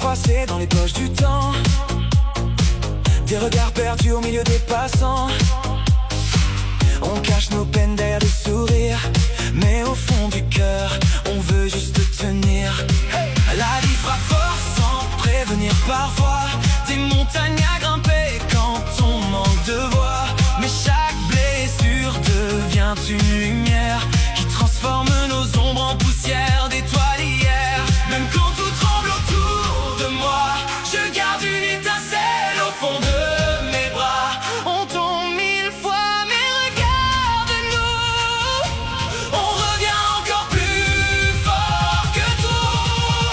froissés dans les poches du temps, des regards perdus au milieu des passants. On cache nos peines derrière des sourires, mais au fond du cœur, on veut juste tenir. La vie frappe fort sans prévenir parfois, des montagnes à grimper quand on manque de voix. Mais chaque blessure devient une lumière qui transforme nos ombres en poussière d'étoiles hier. Même quand tout tremble autour de moi, je garde une étincelle au fond de mes bras. On tombe mille fois, mais regarde-nous, on revient encore plus fort que tout.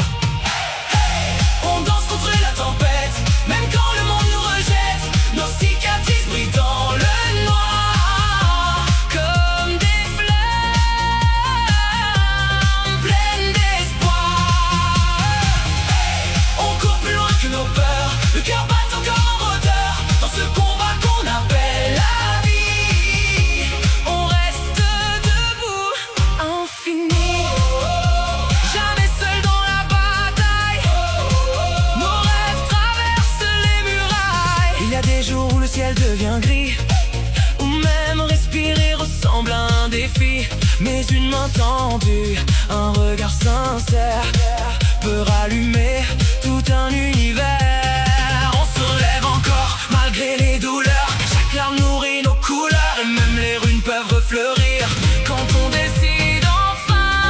On danse contre la tempête, même quand le monde nous rejette. Nos cicatrices brillent dans le noir, comme des flammes pleines d'espoir. On court plus loin que nos peurs, le cœur bat encore en moteur. Dans ce combat qu'on appelle la vie, on reste debout, infini. Jamais seul dans la bataille, nos rêves traversent les murailles. Il y a des jours où le ciel devient gris, où même respirer ressemble à un défi. Mais une main tendue, un regard sincère peut rallumer tout un univers. On se relève encore malgré les douleurs, chaque larme nourrit nos couleurs, et même les ruines peuvent refleurir quand on décide enfin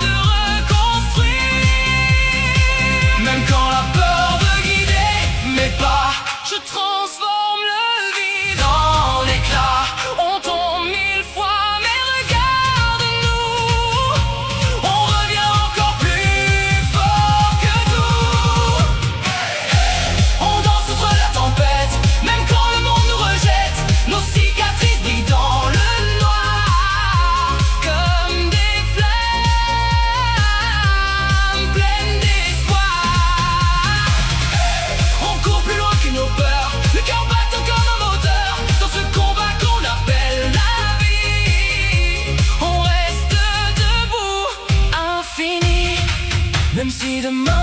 de reconstruire. Même quand la peur veut guider mes pas, je transforme le vide en éclat. On tombe mille fois, mais regarde-nous, on revient encore plus fort que tout. On danse contre la tempête, même quand le monde nous rejette. Nos cicatrices brillent dans le noir, comme des flammes pleines d'espoir. On court plus loin que nos peurs, le cœur bat encore nos moteurs. Dans ce combat qu'on appelle la vie, on reste debout, infini. Même si demain